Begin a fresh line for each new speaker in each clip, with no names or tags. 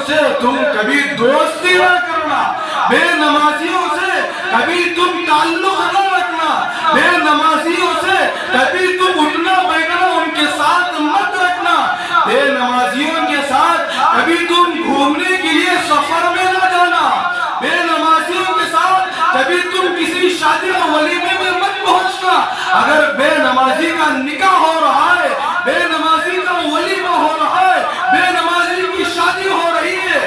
سے تم کبھی دوستی نہ کرنا، بے نمازیوں سے کبھی تم تعلق نہ رکھنا، بے نمازیوں سے کبھی تم اٹھنا بیٹھنا ان کے ساتھ مت رکھنا، بے نمازیوں کے ساتھ کبھی تم گھومنے کے لیے سفر میں نہ جانا، بے نمازیوں کے ساتھ کبھی تم کسی شادی و ولیمے میں مت پہنچنا۔ اگر بے نمازی کا نکاح ہو رہا ہے، بے نمازی کا ولیمہ ہو رہا ہے، بے نمازی کی شادی ہو رہی ہے،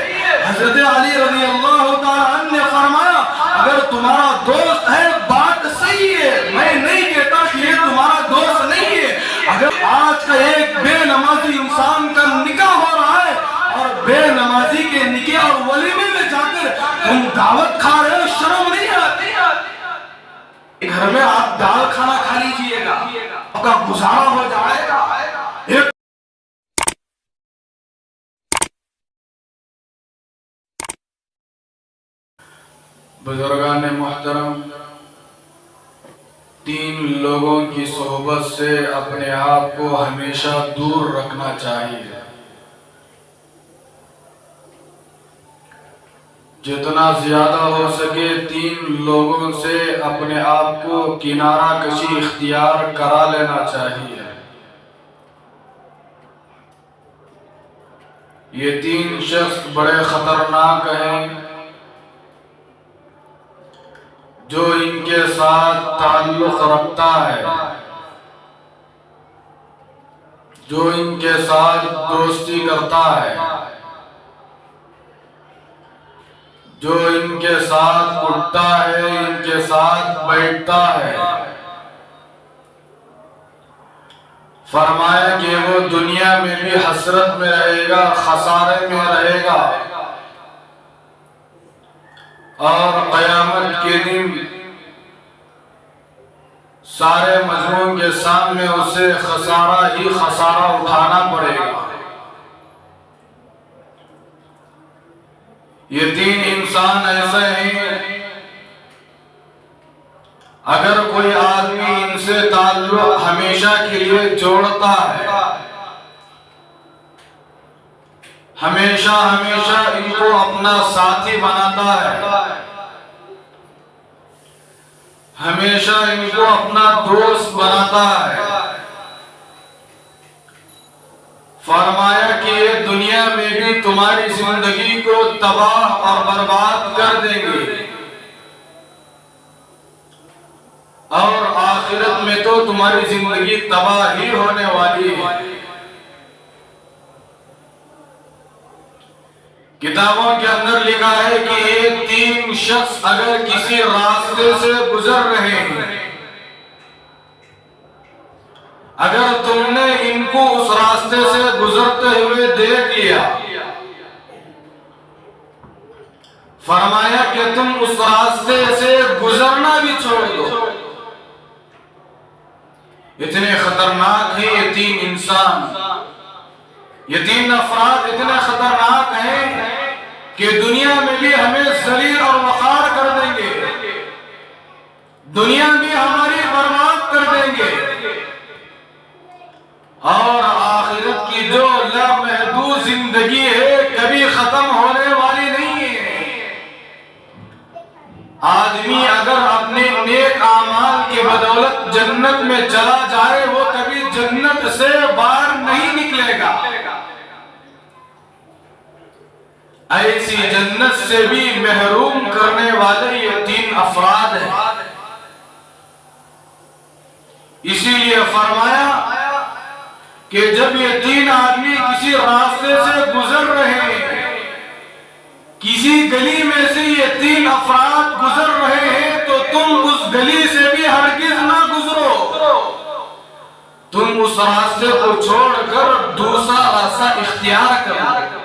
حضرت علی رضی اللہ تعالیٰ عنہ نے فرمایا اگر تمہارا دوست ہے بات صحیح ہے، میں نہیں کہتا کہ یہ تمہارا دوست نہیں ہے، اگر آج کا ایک بے نمازی انسان کا نکاح ہو رہا ہے اور بے نمازی کے نکاح اور ولیمے میں جا کر تم دعوت کھا رہے ہو، شرم نہیں آتی؟ گھر میں آپ دال کھانا کھا لیجئے گا، آپ کا گزارا ہو جائے گا۔ بزرگان محترم، 3 لوگوں کی صحبت سے اپنے آپ کو ہمیشہ دور رکھنا چاہیے۔ جتنا زیادہ ہو سکے 3 لوگوں سے اپنے آپ کو کنارہ کشی اختیار کرا لینا چاہیے۔ یہ 3 شخص بڑے خطرناک ہیں جو ان کے ساتھ تعلق رکھتا ہے، جو ان کے ساتھ دوستی کرتا ہے، جو ان کے ساتھ اٹھتا ہے، ان کے ساتھ بیٹھتا ہے۔ فرمایا کہ وہ دنیا میں بھی حسرت میں رہے گا، خسارے میں رہے گا، اور قیامت کے دن سارے مجموعوں کے سامنے اسے خسارہ ہی خسارہ اٹھانا پڑے گا۔ یہ 3 انسان ایسے ہیں اگر کوئی آدمی ان سے تعلق ہمیشہ کے لیے جوڑتا ہے، ہمیشہ ان کو اپنا ساتھی بناتا ہے، ہمیشہ ان کو اپنا دوست بناتا ہے، فرمایا کہ یہ دنیا میں بھی تمہاری زندگی کو تباہ اور برباد کر دیں گے، اور آخرت میں تو تمہاری زندگی تباہ ہی ہونے والی ہے۔ کتابوں کے اندر لکھا ہے کہ یہ 3 شخص اگر کسی راستے سے گزر رہے ہیں، اگر تم نے ان کو اس راستے سے گزرتے ہوئے دیکھ لیا، فرمایا کہ تم اس راستے سے گزرنا بھی چھوڑ دو۔ اتنے خطرناک ہیں یہ 3 انسان، یہ 3 افراد اتنے خطرناک ہیں کہ دنیا میں بھی ہمیں ذلیل اور وقار کر دیں گے، دنیا بھی ہماری برباد کر دیں گے، اور آخرت کی جو لامحدود زندگی ہے کبھی ختم ہونے والی نہیں ہے۔ آدمی اگر اپنے نیک اعمال کی بدولت جنت میں چلا جائے وہ کبھی جنت سے باہر نہیں نکلے گا، ایسی جنت سے بھی محروم کرنے والے یہ 3 افراد ہیں۔ اسی لیے فرمایا کہ جب یہ 3 آدمی کسی راستے سے گزر رہے ہیں، کسی گلی میں سے یہ 3 افراد گزر رہے ہیں، تو تم اس گلی سے بھی ہرگز نہ گزرو، تم اس راستے کو چھوڑ کر دوسرا راستہ اختیار کرو۔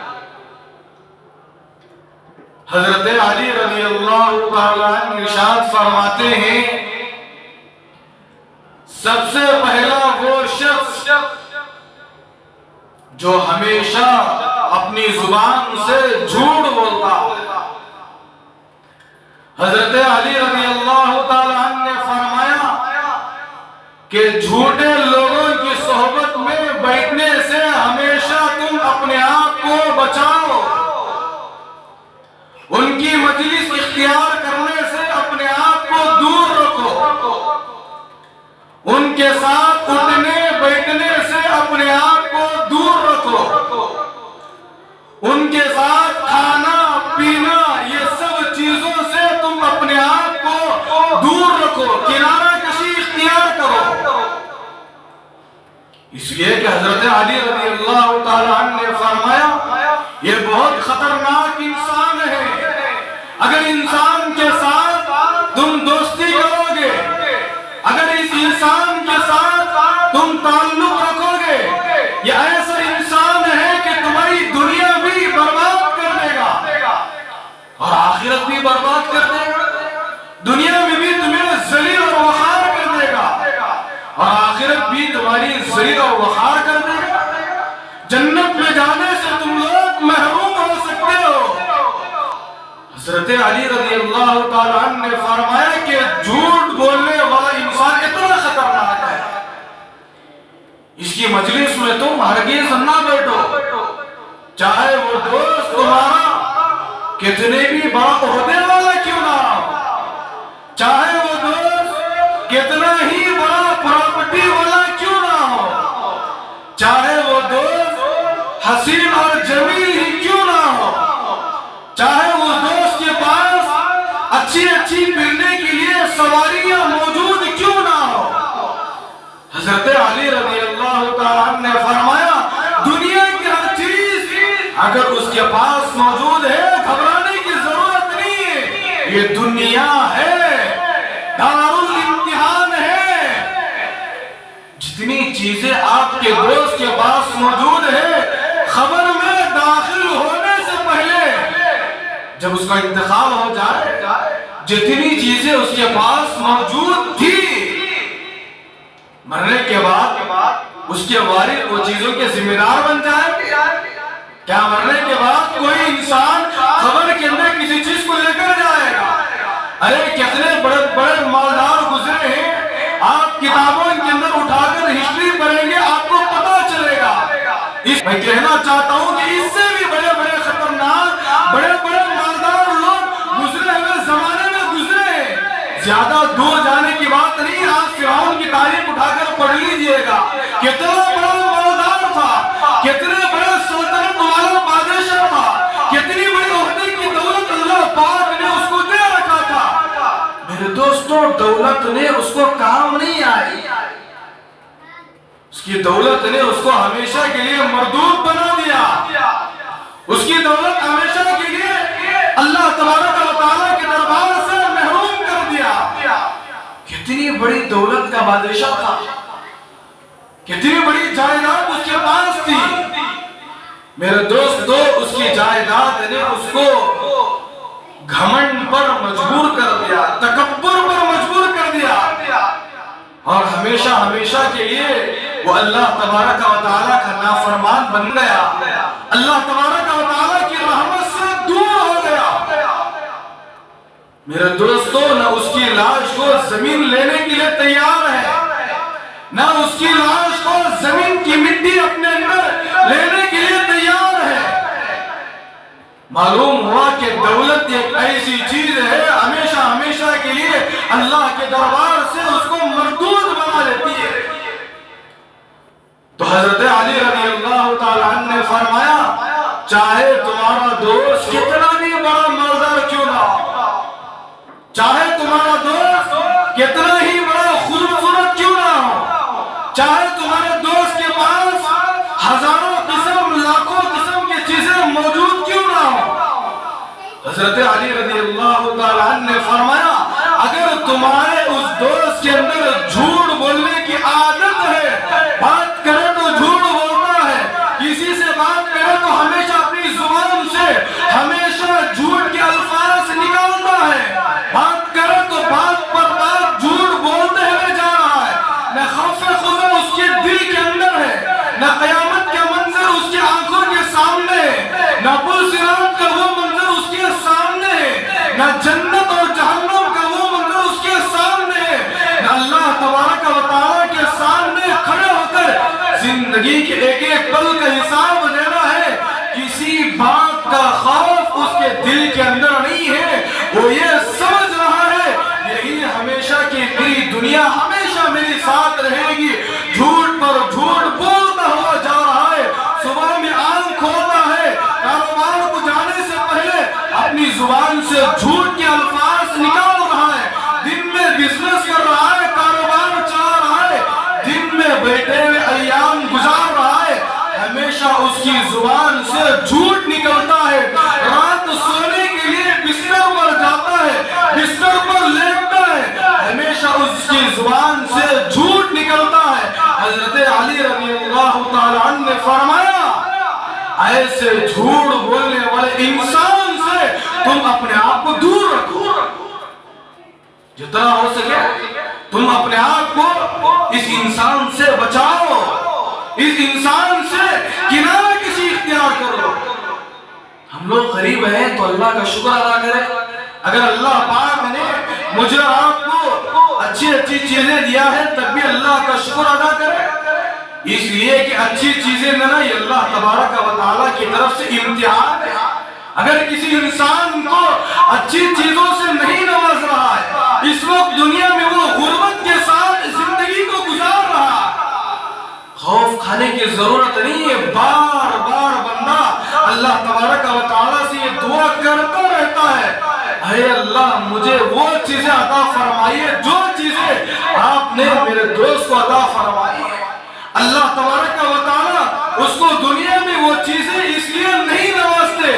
حضرت علی رضی اللہ تعالیٰ عنہ ارشاد فرماتے ہیں سب سے پہلا وہ شخص جو ہمیشہ اپنی زبان سے جھوٹ بولتا، حضرت علی رضی اللہ تعالیٰ عنہ نے فرمایا کہ جھوٹے لوگوں کی صحبت میں بیٹھنے سے ہمیشہ تم اپنے آپ کو بچاؤ، لیے کہ حضرت علی رضی اللہ تعالیٰ عنہ نے فرمایا یہ بہت خطرناک انسان ہے، اگر انسان کے ساتھ تم دوستی کرو گے، اگر اس انسان کے ساتھ تم تعلق رکھو گے، یہ ایسا انسان ہے کہ تمہاری دنیا بھی برباد کر دے گا اور آخرت بھی برباد کر دے گا، دنیا میں بھی تمہیں ذلیل اور وخار کر دے گا اور آخرت بھی تمہاری ذلیل اور وخار کر دے گا، جنت میں جانے سے تم لوگ محروم ہو سکتے ہو۔ حضرت علی رضی اللہ تعالیٰ عنہ نے فرمایا کہ جھوٹ بولنے والا انسان اتنا خطرناک ہے، اس کی مجلس میں تم ہرگز نہ بیٹھو، چاہے وہ دوست تمہارا کتنے بھی بڑا عہدے والا کیوں نہ ہو، چاہے وہ دوست کتنا ہی بڑا پراپرٹی والا کیوں نہ ہو، چاہے وہ دوست حسین اور جمیل ہی کیوں نہ ہو، چاہے وہ دوست کے پاس اچھی پھرنے کے لیے سواریاں موجود کیوں نہ ہو، حضرت علی رضی اللہ تعالیٰ عنہ نے فرمایا دنیا کی ہر چیز اگر اس کے پاس موجود ہے گھبرانے کی ضرورت نہیں ہے، یہ دنیا ہے، دارالامتحان ہے، جتنی چیزیں آپ کے دوست کے پاس موجود ہے خبر میں داخل ہونے سے پہلے جب اس کا انتقال ہو جائے جتنی چیزیں اس کے پاس موجود تھی مرنے کے بعد اس کے وارث وہ چیزوں کے ذمہ دار بن جائے، کیا مرنے کے بعد کوئی انسان خبر کے اندر کسی چیز کو لے کر جائے گا؟ ارے کتنے بڑے بڑے مالدار گزرے ہیں، آپ کتابوں کے اندر اٹھا کر ہسٹری پڑھیں گے آپ کو پتا چلے گا۔ میں کہنا چاہتا ہوں کہ اس سے بھی بڑے بڑے خطرناک بڑے بڑے مالدار لوگ گزرے ہوئے زمانے میں گزرے ہیں، زیادہ دور جانے کی بات نہیں، آپ فرعون کی تاریخ اٹھا کر پڑھ لیجئے گا، کتنا بڑا مالدار تھا، کتنے بڑے سلطنت والا بادشاہ تھا، کتنی بڑی عہدے کی دولت اللہ پاک نے اس کو دے رکھا تھا، میرے دوستوں دولت نے اس کو کام نہیں آئی، اس کی دولت نے اس کو ہمیشہ کے لیے مردود بنا دیا، اس کی دولت ہمیشہ کے لیے اللہ تبارک و تعالیٰ کے دربار سے محروم کر دیا۔ کتنی بڑی دولت کا بادشاہ تھا، کتنی بڑی جائیداد اس کے پاس تھی، میرے دوستو اس کی جائیداد نے اس کو گھمنڈ پر مجبور کر دیا، تکبر پر مجبور کر دیا اور ہمیشہ ہمیشہ کے لیے وہ اللہ تبارک و تعالیٰ کا نافرمان بن گیا، اللہ تبارک و تعالیٰ کی رحمت سے دور ہو گیا۔ میرے دوستو نہ اس کی لاش کو زمین لینے کے لیے تیار ہے، نہ اس کی لاش کو زمین کی مٹی اپنے اندر لینے کے لیے تیار ہے۔ معلوم ہوا کہ دولت ایک ایسی چیز ہے ہمیشہ ہمیشہ کے لیے اللہ کے دربار سے اس کو مردود بنا لیتی ہے۔ تو حضرت علی رضی اللہ تعالیٰ عنہ نے فرمایا چاہے تمہارا دوست کتنا بھی بڑا مالدار کیوں نہ ہو، چاہے تمہارا دوست کتنا ہی بڑا خوبصورت کیوں نہ ہو، چاہے تمہارے دوست کے پاس ہزاروں قسم لاکھوں قسم کی چیزیں موجود کیوں نہ ہو، حضرت علی رضی اللہ تعالیٰ عنہ نے فرمایا اگر تمہارے اس دوست کے اندر جھوٹ بولنے کی عادت ہے، بات کرے تو جھوٹ بولنا ہے، کسی سے بات کرے تو ہمیشہ اپنی زبان سے ہمیشہ جھوٹ کے الفاظ نکالتا ہے، بات کرے تو بات پر بات جھوٹ بولتے ہوئے جا رہا ہے، نہ خوف خدا اس کے دل کے اندر ہے، نہ قیامت کا منظر اس کی آنکھوں کے سامنے ہے، نہ پرصراط کا وہ منظر اس کے سامنے ہے، نہ جنت اور جہنم کا وہ منظر اس کے سامنے ہے، نہ اللہ تبارک و تعالیٰ کے سامنے کھڑے ہو کر زندگی کے ایک ایک پل کا حساب دینا ہے، کسی بات کا خوف اس کے دل کے اندر نہیں ہے، وہ یہ سمجھ رہا ہے یہی ہمیشہ کی میری دنیا ہمیشہ میری ساتھ رہے گی، جھوٹ پر جھوٹ بولتا ہوا جا رہا ہے، صبح میں آنکھ کھولتا ہے، کاروبار کو جانے سے پہلے اپنی زبان سے جھوٹ کے الفاظ نکال رہا ہے، دن میں بزنس کر رہا ہے، کاروبار چلا رہا ہے، دن میں بیٹھے ہوئے ایام گزار اس کی زبان سے جھوٹ نکلتا ہے، رات سونے کے لیے بستر پر جاتا ہے، بستر پر لیٹتا ہے، ہمیشہ اس کی زبان سے جھوٹ نکلتا ہے۔ حضرت علی رضی اللہ تعالی عنہ نے فرمایا ایسے جھوٹ بولنے والے انسان سے تم اپنے آپ کو دور رکھو، جتنا ہو سکے تم اپنے آپ کو اس انسان سے بچاؤ، اس انسان سے کنارہ کشی اختیار کرو۔ ہم لوگ غریب ہیں تو اللہ کا شکر ادا کریں۔ اگر اللہ پاک نے مجھے آپ کو اچھی اچھی چیزیں دیا ہے تب بھی اللہ کا شکر ادا کریں، اس لیے کہ اچھی چیزیں نہ یہ اللہ تبارک و تعالیٰ کی طرف سے امتحان ہے۔ اگر کسی انسان کو اچھی چیزوں سے نہیں نواز رہا ہے، اس وقت دنیا میں وہ غربت کے ساتھ زندگی کو گزار رہا ہے، خوف کھانے کی ضرورت نہیں ہے۔ بار بار بندہ اللہ تبارک و تعالیٰ سے یہ دعا کرتا رہتا ہے، اے اللہ مجھے وہ چیزیں عطا فرمائیے جو چیزیں آپ نے میرے دوست کو عطا فرمائی ہے۔ اللہ تبارک و تعالیٰ اس کو دنیا میں وہ چیزیں اس لیے نہیں نوازتے،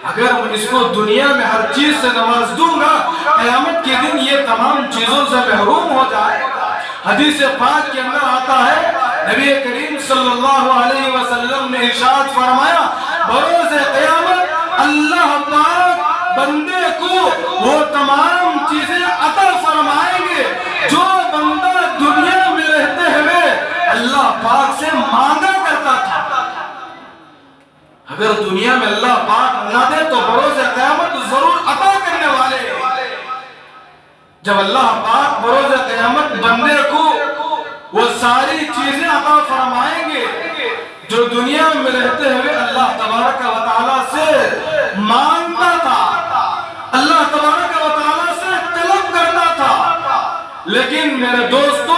اگر میں اس کو دنیا میں ہر چیز سے نواز دوں گا قیامت کے دن یہ تمام چیزوں سے محروم ہو جائے گا۔ حدیث پاک کے اندر آتا ہے نبی کریم صلی اللہ علیہ وسلم نے ارشاد فرمایا بروز قیامت اللہ پاک بندے کو وہ تمام چیزیں عطا فرمائیں گے جو بندہ دنیا میں رہتے ہوئے اللہ پاک سے مانگا کرتا تھا۔ اگر دنیا میں اللہ پاک نہ دے تو بروز قیامت ضرور عطا کرنے والے۔ جب اللہ پاک بروز قیامت بندے کو وہ ساری چیزیں عطا فرمائیں گے جو دنیا میں رہتے ہوئے اللہ تبارک و تعالیٰ سے مانگتا تھا، اللہ تبارک و تعالیٰ سے طلب کرتا تھا، لیکن میرے دوستو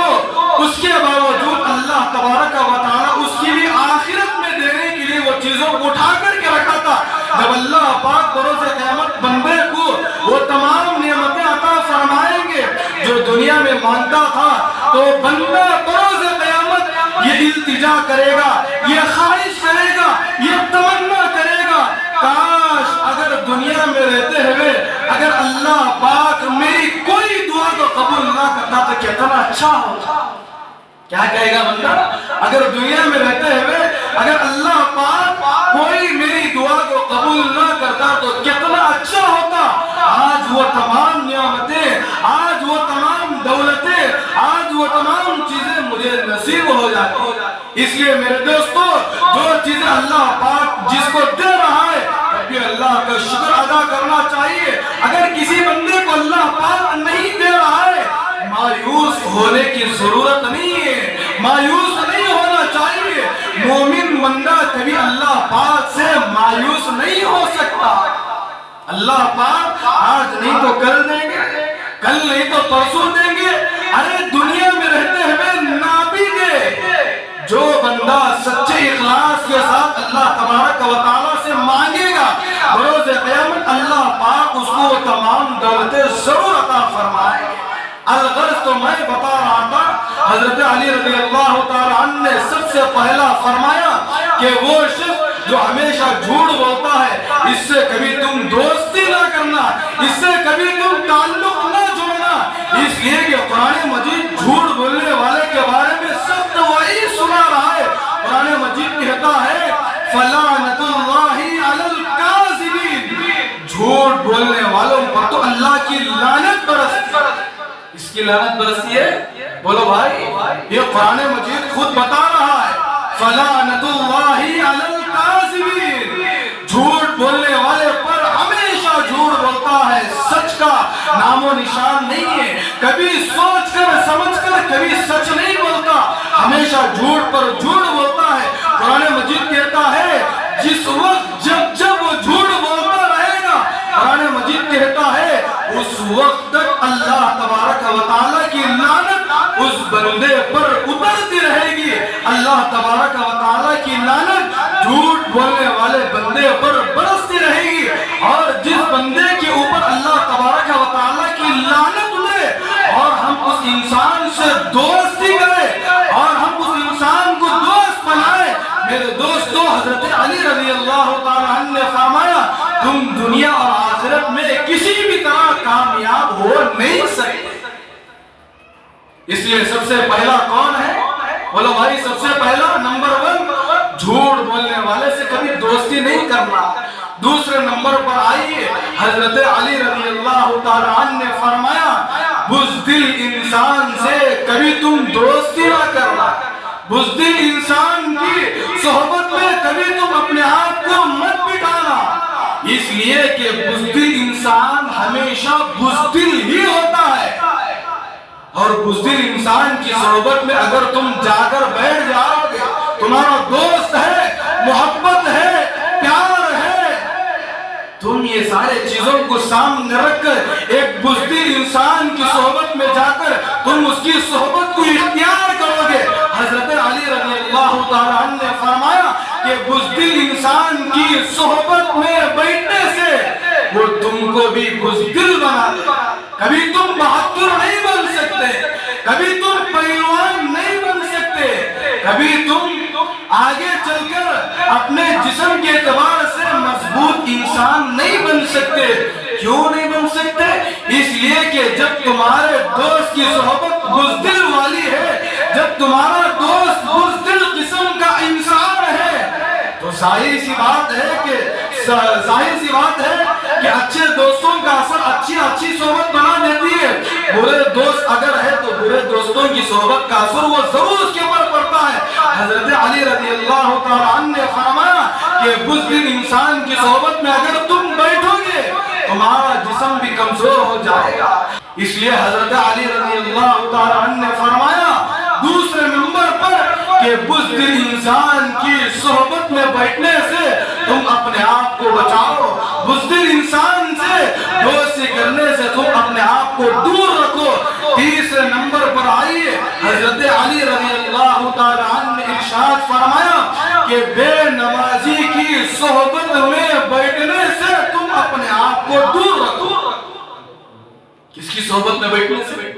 اس کے باوجود اللہ تبارک و تعالیٰ اس کی بھی آخرت میں دینے کے لیے وہ چیزوں کو اٹھا کر کے رکھا تھا۔ جب اللہ پاک بروز قیامت بندے کو وہ تمام نعمتیں عطا فرمائیں گے جو دنیا میں مانگتا تھا تو بندہ بروز قیامت یہ التجا کرے گا، یہ خواہش کرے گا، یہ تمنا کرے گا کاش اگر دنیا میں رہتے ہوئے اگر اللہ پاک میری کوئی دعا کو قبول نہ کرتا تو کتنا اچھا ہوتا۔ کیا کہے گا بندہ اگر دنیا میں رہتے ہوئے اگر اللہ پاک کوئی میری دعا کو قبول نہ کرتا تو کتنا اچھا ہوتا۔ آج وہ تمام نعمتیں، آج وہ تمام دولتیں، آج وہ تمام چیزیں مجھے نصیب ہو جاتی۔ اس لیے میرے دوستو جو چیزیں اللہ پاک جس کو دے رہا ہے ابھی اللہ کا شکر ادا کرنا چاہیے۔ اگر کسی بندے کو اللہ پاک نہیں دے رہا ہے مایوس ہونے کی ضرورت نہیں ہے، مایوس نہیں ہونا چاہیے۔ مومن بندہ کبھی اللہ پاک سے مایوس نہیں ہو سکتا۔ اللہ پاک آج نہیں تو کل دیں گے، کل نہیں تو پرسوں دیں گے، ارے دنیا میں رہتے ہوئے نہ بھی دے۔ جو بندہ سچے اخلاص کے ساتھ اللہ تبارک و تعالیٰ سے مانگے گا بروز قیامت اللہ پاک اس کو تمام دولتیں ضرور عطا فرمائے گا۔ الغرض تو میں بتا رہا تھا حضرت علی رضی اللہ تعالی عنہ نے سب سے پہلا فرمایا کہ وہ شخص جو ہمیشہ جھوٹ بولتا ہے اس سے کبھی تم دوستی نہ کرنا، اس سے کبھی تم تعلق نہ جوڑنا، اس لیے کہ قرآن مجید جھوٹ بولنے والے کے بارے میں سخت وعید سنا رہا ہے۔ قرآن مجید کہتا ہے فَلَعْنَةُ اللَّهِ عَلَى الْكَاذِبِينَ، جھوٹ بولنے والوں پر تو اللہ کی لعنت برستی ہے۔ اس کی لعنت برستی ہے، بولو بھائی یہ قرآن مجید خود بتا رہا ہے فَلَعْنَةُ اللَّهِ عَلَى الْكَاذِبِينَ، جھوٹ بولنے والے پر ہمیشہ جھوٹ بولتا ہے، سچ کا نام و نشان نہیں ہے، کبھی سوچ کر سمجھ کر کبھی سچ نہیں بولتا، ہمیشہ جھوٹ پر جھوٹ بولتا ہے۔ قرآن مجید کہتا ہے جس وقت جب وہ جھوٹ بولتا رہے گا قرآن مجید کہتا ہے اس وقت تک اللہ تبارک و تعالیٰ کی لعنت اس بندے پر اترتی رہے گی۔ اللہ تبارک و تعالیٰ کی لعنت جھوٹ بولنے والے بندے پر برستی رہے گی، اور جس بندے کے اوپر اللہ تبارک و تعالیٰ کی لعنت اترے اور ہم اس انسان سے دوستی کریں اور ہم اس انسان کو دوست بنائیں، میرے دوستو حضرت علی رضی اللہ تعالیٰ عنہ نے فرمایا تم دنیا اور آخرت میں کسی بھی طرح کامیاب ہو نہیں سکتے۔ اس لیے سب سے پہلا کون ہے؟ بولو بھائی، سب سے پہلا نمبر 1 جھوٹ بولنے والے سے کبھی دوستی نہیں کرنا۔ دوسرے نمبر پر آئیے، حضرت علی رضی اللہ تعالیٰ عنہ نے فرمایا بزدل انسان سے کبھی تم دوستی نہ کرنا۔ بزدل انسان کی صحبت میں کبھی تم اپنے آپ کو مت بٹھانا، اس لیے کہ بزدل انسان ہمیشہ بزدل ہی ہوتا ہے، اور بزدل انسان کی صحبت میں اگر تم جا کر بیٹھ جاؤ گے، تمہارا دوست ہے، محبت ہے، پیار ہے، تم یہ سارے چیزوں کو سامنے رکھ کر ایک بزدل انسان کی صحبت میں جا کر تم اس کی صحبت کو اختیار کرو گے۔ حضرت علی رضی اللہ تعالیٰ عنہ نے فرمایا کہ بزدل انسان کی صحبت میں بیٹھنے سے وہ تم کو بھی بزدل بنا دے۔ کبھی تم بہادر نہیں بن سکتے، کبھی تم پہلوان نہیں بن سکتے، کبھی تم آگے چل کر اپنے جسم کے اعتبار سے مضبوط انسان نہیں بن سکتے۔ کیوں نہیں بن سکتے؟ اس لیے کہ جب تمہارے دوست کی صحبت بزدل والی ہے، جب تمہارا دوست بزدل قسم کا انسان ہے، تو ظاہر سی بات ہے کہ اچھے دوستوں کا اثر اچھی صحبت بنا دیتی ہے، برے دوست اگر ہے تو برے دوستوں کی صحبت کا اثر وہ ضرور اس کے اوپر پڑتا ہے۔ حضرت علی رضی اللہ تعالیٰ عنہ نے فرمایا کہ بزدل انسان کی صحبت میں اگر تم بیٹھو گے تمہارا جسم بھی کمزور ہو جائے گا۔ اس لیے حضرت علی رضی اللہ تعالیٰ عنہ نے فرمایا دوسرے نمبر پر کہ بزدل انسان کی صحبت میں بیٹھنے سے تم اپنے آپ کو بچاؤ، بزدل انسان سے دوستی کرنے سے تم اپنے آپ کو دور رکھو۔ تیسرے نمبر پر آئیے، حضرت علی رضی اللہ تعالیٰ عنہ نے ارشاد فرمایا کہ بے نمازی کی صحبت میں بیٹھنے سے تم اپنے آپ کو دور رکھو۔ کس کی صحبت میں بیٹھنے سے؟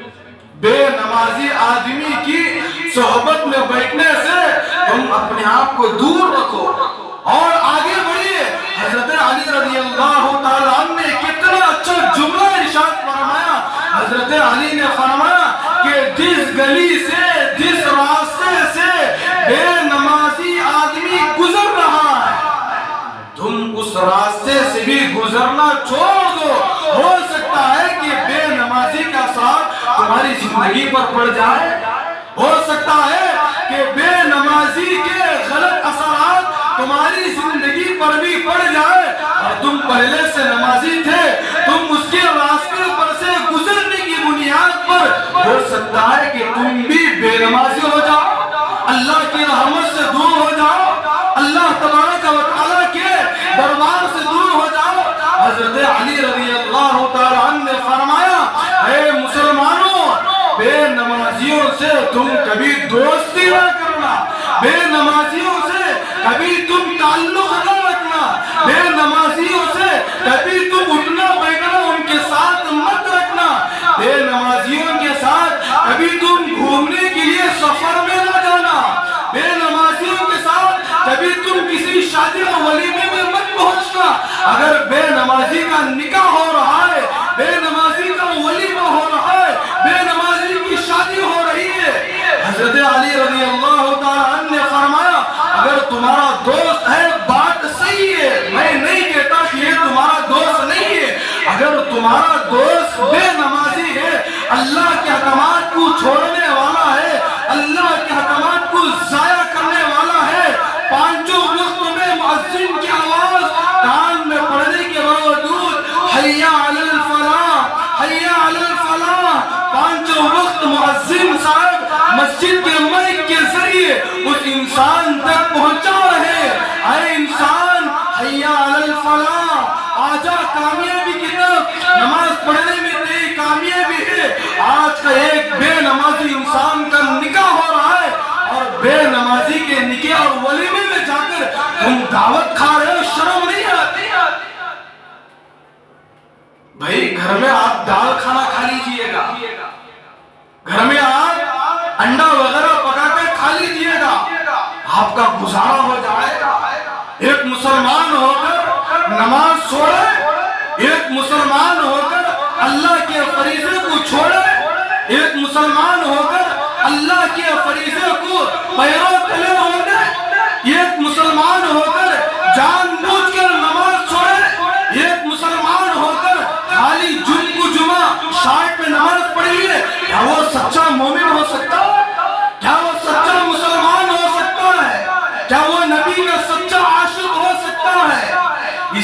بے نمازی آدمی کی صحبت میں بیٹھنے سے تم اپنے آپ کو دور رکھو۔ اور آگے بڑھیے، حضرت علی رضی اللہ تعالیٰ عنہ نے کتنا اچھا جملہ ارشاد فرمایا۔ حضرت علی نے فرمایا کہ جس گلی سے، جس راستے سے بے نمازی آدمی گزر رہا ہے، تم اس راستے سے بھی گزرنا چھوڑ دو۔ ہو سکتا ہے کہ بے نمازی کا اثر تمہاری زندگی پر پڑ جائے، ہو سکتا ہے کہ بے نمازی کے غلط اثرات تمہاری زندگی پر بھی پڑ جائے، اور تم پہلے سے نمازی تھے، تم اس کے راستے پر سے گزرنے کی بنیاد پر ہو سکتا ہے کہ تم بھی بے نمازی ہو جاؤ، اللہ کی رحمت سے دور ہو جاؤ، اللہ تبارک و تعالیٰ کے دربار سے دور ہو جاؤ۔ حضرت علی رضی اللہ تعالیٰ عنہ نے فرمایا اے مسلمانوں، بے نمازیوں سے تم کبھی دوستی نہ کرنا، بے نمازیوں سے کبھی تم تعلق نہ رکھنا، بے نمازیوں سے کبھی تم اٹھنا بیٹھنا ان کے ساتھ مت رکھنا، بے نمازیوں کے ساتھ کبھی تم گھومنے کے لیے سفر میں نہ جانا، بے نمازیوں کے ساتھ کبھی تم کسی شادی اور ولیمے میں مت پہنچنا۔ اگر بے نمازی کا نکاح ہو رہا ہے، بے نمازی کا ولیمہ ہو رہا ہے، بے نمازی کی شادی ہو رہی ہے، حضرت علی رضی اللہ تعالیٰ عنہ نے فرمایا اگر تمہارا دوست ہے بات صحیح ہے، میں نہیں کہتا کہ یہ تمہارا دوست نہیں ہے، اگر تمہارا دوست بے نمازی ہے، اللہ کے احکامات کو چھوڑنے والا ہے، اللہ کے احکامات کو ضائع کرنے والا ہے، پانچوں وقت میں مؤذن کی آواز کان میں پڑنے کے باوجود حی علی الفلاح، حی علی الفلاح، پانچوں وقت مؤذن صاحب مسجد کے مائک کے ذریعے اس انسان تک پہنچا رہے، اے انسان حی علی الفلاح، آجا کامیابی کی طرف، نماز پڑھنے میں تیری کامیابی ہے۔ آج کا ایک بے نمازی انسان کا نکاح ہو رہا ہے، اور بے نمازی کے نکاح اور ولیمے میں جا کر تم دعوت کھا رہے ہو، شرم نہیں آتی؟ بھائی گھر میں آپ دال کھانا کھا لیجئے گا، گھر میں آپ انڈا وغیرہ پکا کر کھا لیجئے گا، آپ کا گزارا ہو جائے گا،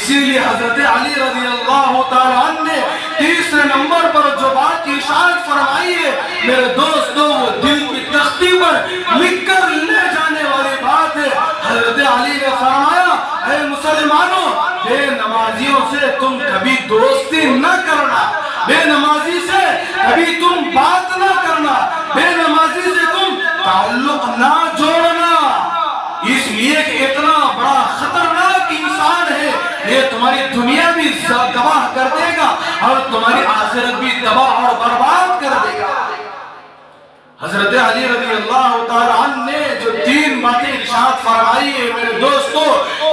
اسی لیے حضرت علی رضی اللہ تعالیٰ عنہ نے تیسرے نمبر پر جو بات کی اشارت فرمائی ہے میرے دوستوں، وہ دل کی تختی پر لکھ کر لے جانے والی بات ہے۔ حضرت علی نے فرمایا اے مسلمانوں، بے نمازیوں سے تم کبھی دوستی نہ کرنا، بے نمازی سے کبھی تم بات نہ کرنا، بے نمازی سے تم تعلق نہ جوڑنا، اس لیے کہ اتنا بڑا خطرناک انسان ہے، یہ تمہاری دنیا بھی تباہ کر دے گا اور تمہاری آخرت بھی تباہ اور برباد کر دے گا۔ حضرت علی رضی اللہ تعالیٰ عنہ نے جو تین باتیں ارشاد فرمائی ہے میرے دوستو،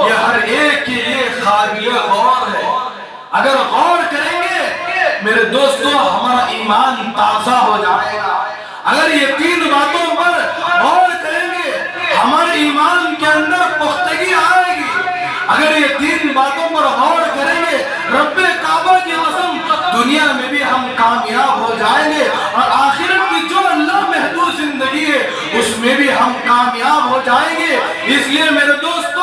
یہ ہر ایک کے لیے قابل غور ہے۔ اگر غور کریں گے میرے دوستو ہمارا ایمان تازہ ہو جائے گا۔ اگر یہ تین باتوں پر غور کریں گے ہمارے ایمان کے اندر پختگی آئے گی۔ اگر یہ تین باتوں پر غور کریں گے رب کعبہ کی قسم دنیا میں بھی ہم کامیاب ہو جائیں گے اور آخرت کی جو اللہ محدود زندگی ہے اس میں بھی ہم کامیاب ہو جائیں گے۔ اس لیے میرے دوستو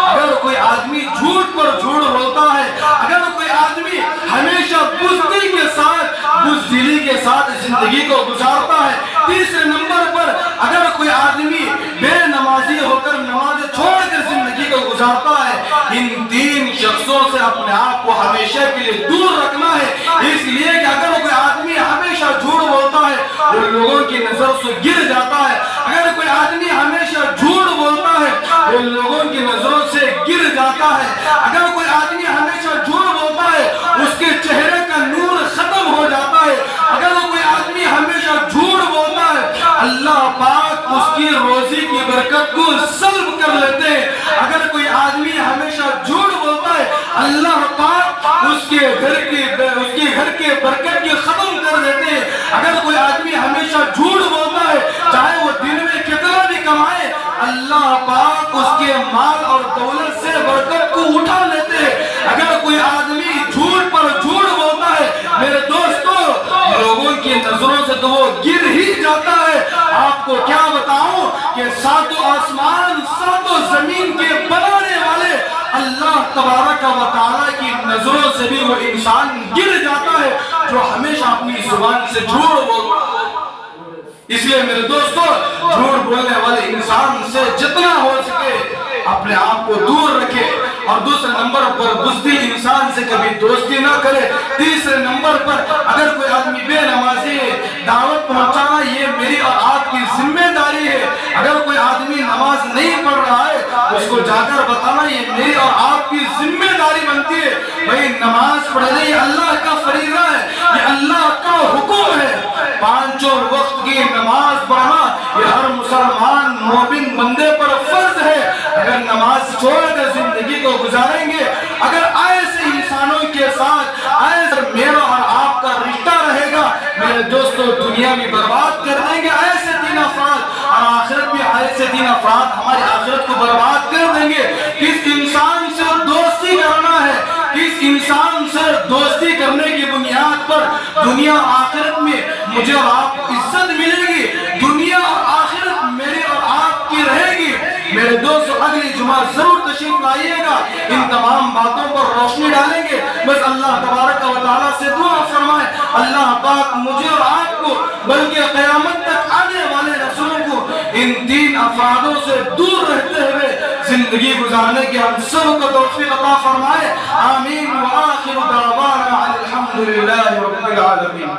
اگر کوئی آدمی جھوٹ پر جھوٹ بولتا ہے، اگر کوئی آدمی ہمیشہ بزدلی کے ساتھ بزدلی کے ساتھ زندگی کو گزارتا ہے، تیسرے نمبر پر اگر کوئی آدمی بے نمازی ہو کر نماز چھوڑ کر زندگی کو گزارتا ہے، ان تین شخصوں سے اپنے آپ کو ہمیشہ کے لیے دور رکھنا ہے۔ اس لیے کہ اگر کوئی آدمی ہمیشہ جھوٹ بولتا ہے وہ لوگوں کی نظر سے گر جاتا ہے، اگر کوئی آدمی ہمیشہ جھوٹ بولتا ہے وہ لوگوں کی نظروں سے گر جاتا ہے، اگر کوئی آدمی ہمیشہ جھوٹ بولتا ہے اس کے چہرے کا نور ختم ہو جاتا ہے، اگر کوئی آدمی ہمیشہ جھوٹ بولتا ہے اللہ پاک اس کی روزی کی برکت کو سلب کر لیتے ہیں، اگر کوئی آدمی ہمیشہ جھوٹ بولتا ہے اللہ پاک اس کے گھر کے برکت کی ختم کر دیتے ہیں، اگر کوئی آدمی ہمیشہ جھوٹ بولتا ہے چاہے وہ دن میں کتنا بھی کمائے اللہ پاک اس کے مال اور دولت سے برکت کو اٹھا لیتے ہیں، اگر کوئی آدمی جھوٹ پر جھوٹ بولتا ہے میرے دوستو لوگوں کی نظروں سے تو وہ گر ہی جاتا ہے۔ آپ کو کیا بتاؤں کہ ساتوں آسمان ساتوں زمین کے بنانے والے اللہ تبارک و تعالیٰ کی نظروں سے بھی وہ انسان گر جاتا ہے جو ہمیشہ اپنی زبان سے جھوٹ بولتا ہے۔ اس لیے میرے دوستو جھوٹ بولنے والے انسان سے جتنا ہو سکے اپنے آپ کو دور رکھے، اور دوسرے نمبر پر بزدل انسان سے کبھی دوستی نہ کرے۔ تیسرے نمبر پر اگر کوئی آدمی بے نمازی ہے دعوت پہنچانا یہ میری اور آپ کی ذمہ داری ہے، اگر کوئی آدمی نماز نہیں پڑھ رہا ہے اس کو جا کر بتانا یہ میری اور آپ کی ذمہ داری بنتی ہے۔ بھئی نماز پڑھنا یہ اللہ کا فریضہ ہے، یہ اللہ کا حکم ہے، پانچوں وقت کی نماز پڑھنا یہ ہر مسلمان مومن بندے پر فرض ہے۔ اگر نماز چھوڑ کر زندگی کو گزاریں گے، اگر ایسے انسانوں کے ساتھ ایسے میرا اور آپ کا رشتہ رہے گا میرے دوستو دنیا بھی برباد کر دیں گے ایسے تین افراد، اور آخرت بھی ایسے تین افراد ہماری آخرت کو برباد کر دیں گے۔ کس انسان سے دوستی کرنا ہے، کس انسان سے دوستی کرنے کی بنیاد پر دنیا آخرت میں مجھے اور آپ کو عزت ملے گی، دنیا اور آخرت میری اور آپ کی رہے گی۔ میرے دوستو اگلی جمعہ ضرور تشریف لائیے گا، ان تمام باتوں پر روشنی ڈالیں گے۔ بس اللہ تبارک و تعالیٰ سے دعا فرمائے اللہ پاک مجھے اور آپ کو بلکہ قیامت تک آنے والے رسولوں کو ان تین افرادوں سے دور رہتے ہوئے زندگی گزارنے کی ہم سب کو توفیق عطا فرمائے۔ آمین وآخر دعوانا الحمدللہ رب العالمین۔